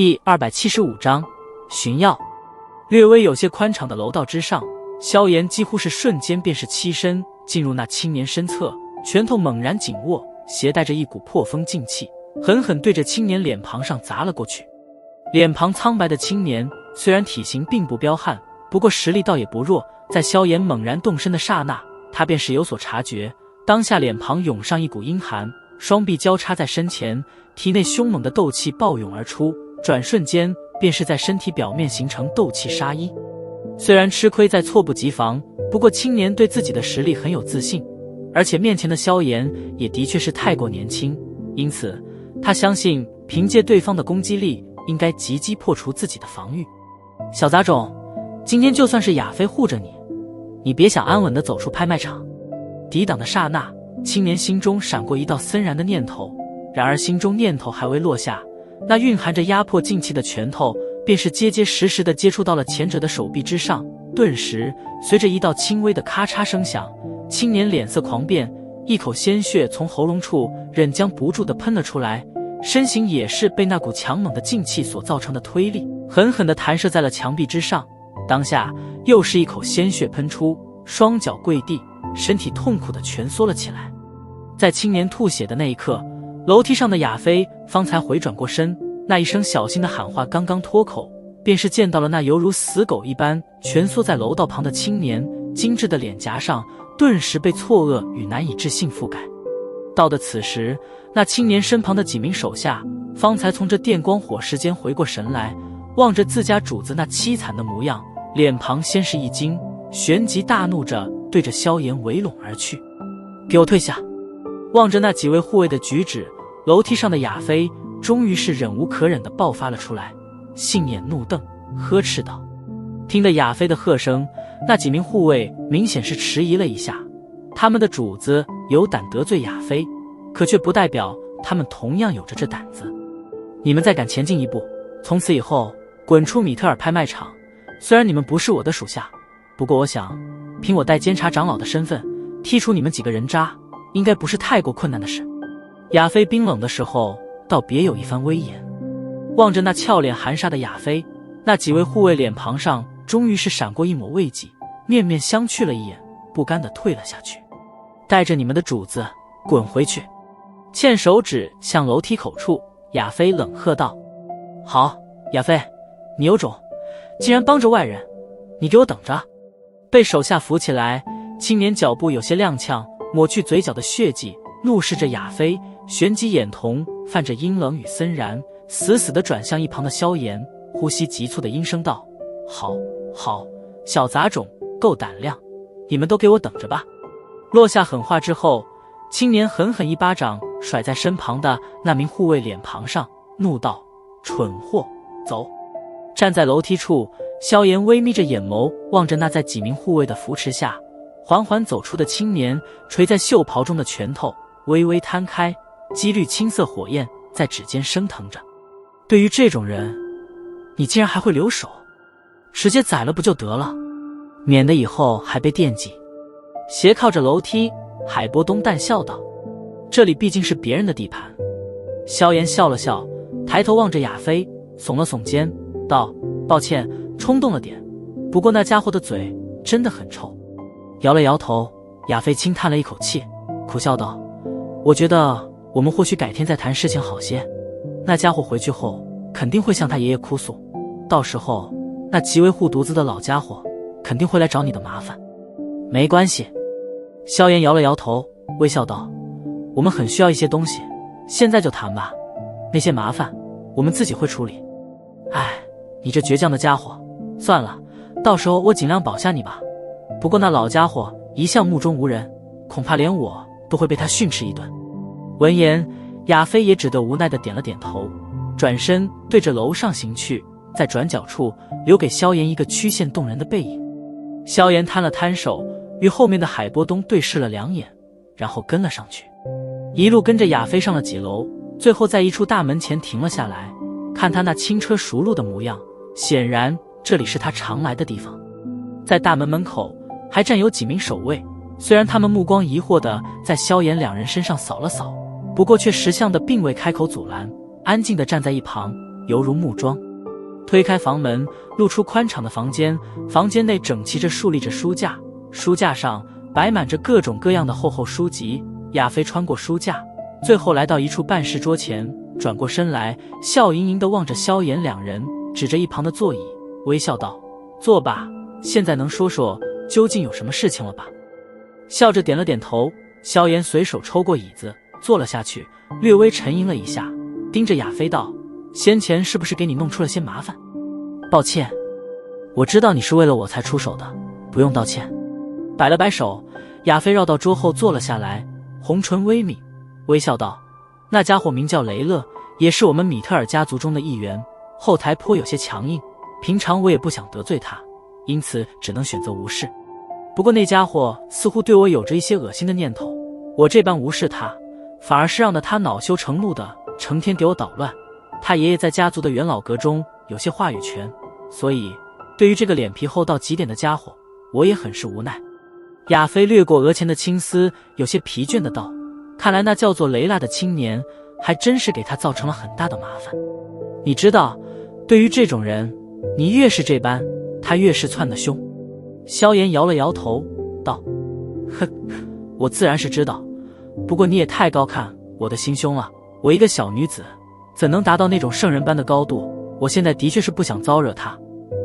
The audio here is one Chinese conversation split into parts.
第275章寻药。略微有些宽敞的楼道之上，萧炎几乎是瞬间便是栖身进入那青年身侧，拳头猛然紧握，携带着一股破风劲气，狠狠对着青年脸庞上砸了过去。脸庞苍白的青年虽然体型并不彪悍，不过实力倒也不弱。在萧炎猛然动身的刹那，他便是有所察觉，当下脸庞涌上一股阴寒，双臂交叉在身前，体内凶猛的斗气暴涌而出，转瞬间便是在身体表面形成斗气杀衣。虽然吃亏在猝不及防，不过青年对自己的实力很有自信，而且面前的萧炎也的确是太过年轻，因此他相信凭借对方的攻击力，应该积极破除自己的防御。小杂种，今天就算是亚飞护着你，你别想安稳地走出拍卖场。抵挡的刹那，青年心中闪过一道森然的念头，然而心中念头还未落下，那蕴含着压迫劲气的拳头便是结结实实地接触到了前者的手臂之上。顿时随着一道轻微的咔嚓声响，青年脸色狂变，一口鲜血从喉咙处忍将不住地喷了出来，身形也是被那股强猛的劲气所造成的推力狠狠地弹射在了墙壁之上。当下又是一口鲜血喷出，双脚跪地，身体痛苦地蜷缩了起来。在青年吐血的那一刻，楼梯上的亚飞方才回转过身，那一声小心的喊话刚刚脱口，便是见到了那犹如死狗一般蜷缩在楼道旁的青年，精致的脸颊上顿时被错愕与难以置信覆盖。到的此时，那青年身旁的几名手下方才从这电光火石间回过神来，望着自家主子那凄惨的模样，脸庞先是一惊，旋即大怒着对着萧炎围拢而去。给我退下！望着那几位护卫的举止，楼梯上的亚飞终于是忍无可忍地爆发了出来，杏眼怒瞪，呵斥道。听得亚飞的喝声，那几名护卫明显是迟疑了一下，他们的主子有胆得罪亚飞，可却不代表他们同样有着这胆子。你们再敢前进一步，从此以后滚出米特尔拍卖场。虽然你们不是我的属下，不过我想凭我带监察长老的身份剔除你们几个人渣，应该不是太过困难的事。亚飞冰冷的时候倒别有一番威严。望着那俏脸含煞的亚飞，那几位护卫脸庞上终于是闪过一抹慰藉，面面相觑了一眼，不甘地退了下去。带着你们的主子滚回去！欠手指向楼梯口处，亚飞冷喝道。好，亚飞，你有种，竟然帮着外人，你给我等着！被手下扶起来，青年脚步有些踉跄，抹去嘴角的血迹，怒视着亚飞，旋即眼瞳泛着阴冷与森然，死死地转向一旁的萧炎，呼吸急促的阴声道：好，好，小杂种，够胆量，你们都给我等着吧！落下狠话之后，青年狠狠一巴掌甩在身旁的那名护卫脸庞上，怒道：蠢货，走！站在楼梯处，萧炎微眯着眼眸，望着那在几名护卫的扶持下缓缓走出的青年，垂在袖袍中的拳头微微摊开，几缕青色火焰在指尖升腾着。对于这种人，你竟然还会留手？直接宰了不就得了，免得以后还被惦记。斜靠着楼梯，海波东淡笑道：这里毕竟是别人的地盘。萧炎笑了笑，抬头望着亚飞，耸了耸肩道：抱歉，冲动了点，不过那家伙的嘴真的很臭。摇了摇头，亚飞轻叹了一口气，苦笑道：我觉得我们或许改天再谈事情好些。那家伙回去后肯定会向他爷爷哭诉，到时候那极为护犊子的老家伙肯定会来找你的麻烦。没关系。萧炎摇了摇头，微笑道：我们很需要一些东西，现在就谈吧，那些麻烦我们自己会处理。哎，你这倔强的家伙，算了，到时候我尽量保下你吧。不过那老家伙一向目中无人，恐怕连我都会被他训斥一顿。闻言，亚飞也只得无奈地点了点头，转身对着楼上行去，在转角处留给萧炎一个曲线动人的背影。萧炎摊了摊手，与后面的海波东对视了两眼，然后跟了上去，一路跟着亚飞上了几楼，最后在一处大门前停了下来。看他那轻车熟路的模样，显然这里是他常来的地方。在大门门口还站有几名守卫，虽然他们目光疑惑地在萧炎两人身上扫了扫，不过却识相的并未开口阻拦，安静地站在一旁，犹如木桩。推开房门，露出宽敞的房间，房间内整齐着竖立着书架，书架上摆满着各种各样的厚厚书籍。亚飞穿过书架，最后来到一处办事桌前，转过身来，笑盈盈地望着萧炎两人，指着一旁的座椅，微笑道：“坐吧，现在能说说究竟有什么事情了吧？”笑着点了点头，萧炎随手抽过椅子，坐了下去，略微沉吟了一下，盯着亚飞道：“先前是不是给你弄出了些麻烦？”“抱歉，我知道你是为了我才出手的，不用道歉。”摆了摆手，亚飞绕到桌后坐了下来，红唇微抿，微笑道：“那家伙名叫雷勒，也是我们米特尔家族中的一员，后台颇有些强硬，平常我也不想得罪他，因此只能选择无视。不过那家伙似乎对我有着一些恶心的念头，我这般无视他，反而是让得他恼羞成怒的，成天给我捣乱。他爷爷在家族的元老阁中有些话语权，所以对于这个脸皮厚到极点的家伙，我也很是无奈。”亚飞掠过额前的青丝，有些疲倦的道：“看来那叫做雷拉的青年还真是给他造成了很大的麻烦。你知道，对于这种人，你越是这般，他越是窜得凶。”萧炎摇了摇头道：“哼，我自然是知道，不过你也太高看我的心胸了。我一个小女子，怎能达到那种圣人般的高度？我现在的确是不想招惹他，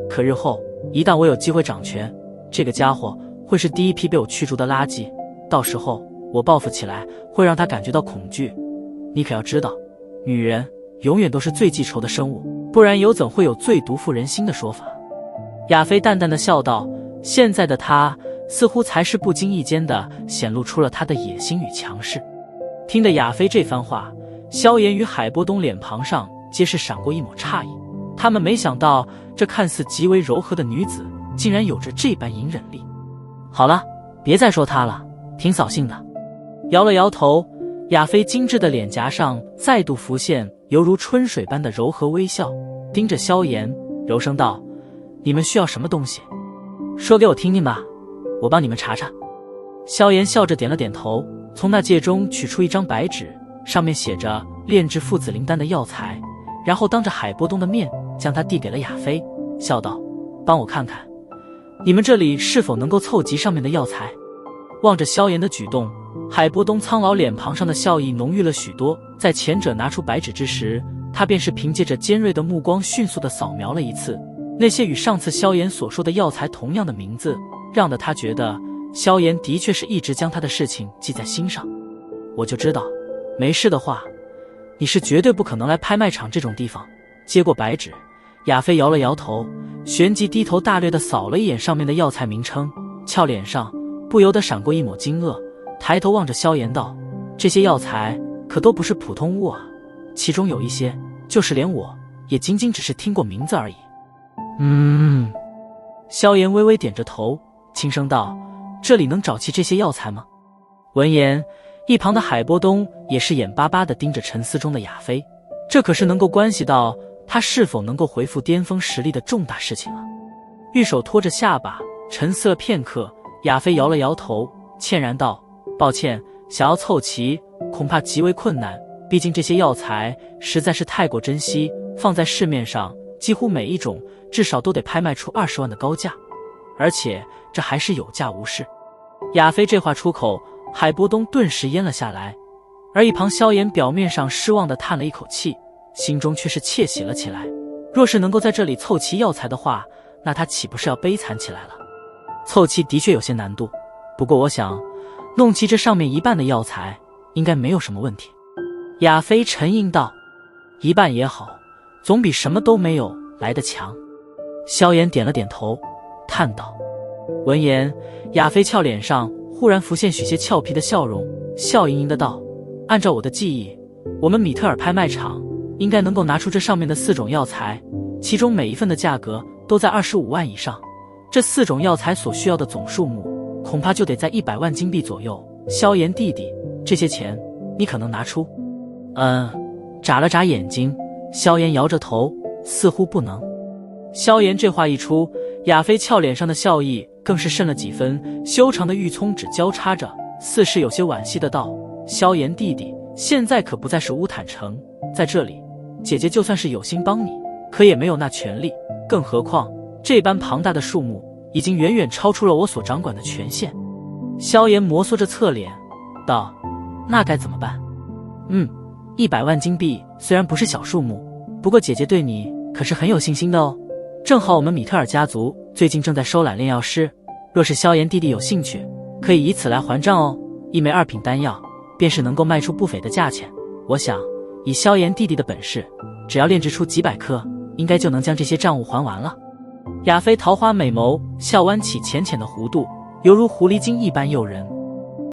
可日后一旦我有机会掌权，这个家伙会是第一批被我驱逐的垃圾，到时候我报复起来会让他感觉到恐惧。你可要知道，女人永远都是最记仇的生物，不然又怎会有最毒妇人心的说法？”亚飞淡淡的笑道，现在的他似乎才是不经意间的显露出了他的野心与强势。听得亚飞这番话，萧炎与海波东脸庞上皆是闪过一抹诧异，他们没想到这看似极为柔和的女子竟然有着这般隐忍力。好了，别再说他了，挺扫兴的。摇了摇头，亚飞精致的脸颊上再度浮现犹如春水般的柔和微笑，盯着萧炎柔声道：“你们需要什么东西？说给我听听吧，我帮你们查查。”萧炎笑着点了点头，从那戒中取出一张白纸，上面写着炼制父子灵丹的药材，然后当着海波东的面将它递给了亚飞，笑道：“帮我看看，你们这里是否能够凑齐上面的药材？”望着萧炎的举动，海波东苍老脸庞上的笑意浓郁了许多。在前者拿出白纸之时，他便是凭借着尖锐的目光迅速地扫描了一次，那些与上次萧炎所说的药材同样的名字，让得他觉得萧炎的确是一直将他的事情记在心上。我就知道，没事的话，你是绝对不可能来拍卖场这种地方。接过白纸，亚飞摇了摇头，旋即低头大略地扫了一眼上面的药材名称，俏脸上不由得闪过一抹惊愕，抬头望着萧炎道：“这些药材可都不是普通物啊，其中有一些就是连我也仅仅只是听过名字而已。”萧炎微微点着头，轻声道：“这里能找齐这些药材吗？”闻言，一旁的海波东也是眼巴巴地盯着沉思中的亚飞，这可是能够关系到他是否能够恢复巅峰实力的重大事情啊。玉手托着下巴，沉思了片刻，亚飞摇了摇头，歉然道：“抱歉，想要凑齐恐怕极为困难，毕竟这些药材实在是太过珍惜，放在市面上几乎每一种至少都得拍卖出20万的高价，而且这还是有价无市。”亚飞这话出口，海波东顿时淹了下来，而一旁萧炎表面上失望地叹了一口气，心中却是窃喜了起来。若是能够在这里凑齐药材的话，那他岂不是要悲惨起来了？凑齐的确有些难度，不过我想弄齐这上面一半的药材应该没有什么问题。亚飞沉吟道：“一半也好，总比什么都没有来得强。”萧炎点了点头，叹道。闻言，亚飞俏脸上忽然浮现许些俏皮的笑容，笑盈盈的道：“按照我的记忆，我们米特尔拍卖场应该能够拿出这上面的4种药材，其中每一份的价格都在25万以上。这4种药材所需要的总数目，恐怕就得在100万金币左右。萧炎弟弟，这些钱你可能拿出？”眨了眨眼睛，萧炎摇着头，似乎不能。萧炎这话一出，亚飞俏脸上的笑意更是甚了几分，修长的玉葱指交叉着，似是有些惋惜的道：“萧炎弟弟，现在可不再是乌坦城，在这里姐姐就算是有心帮你，可也没有那权利。更何况这般庞大的数目已经远远超出了我所掌管的权限。萧炎摩挲着侧脸道：那该怎么办？100万金币虽然不是小数目，不过姐姐对你可是很有信心的哦。正好我们米特尔家族最近正在收揽炼药师，若是萧炎弟弟有兴趣，可以以此来还账哦。一枚2品丹药便是能够卖出不菲的价钱，我想以萧炎弟弟的本事，只要炼制出几百颗，应该就能将这些账务还完了。亚菲桃花美眸笑弯起浅浅的弧度，犹如狐狸精一般诱人。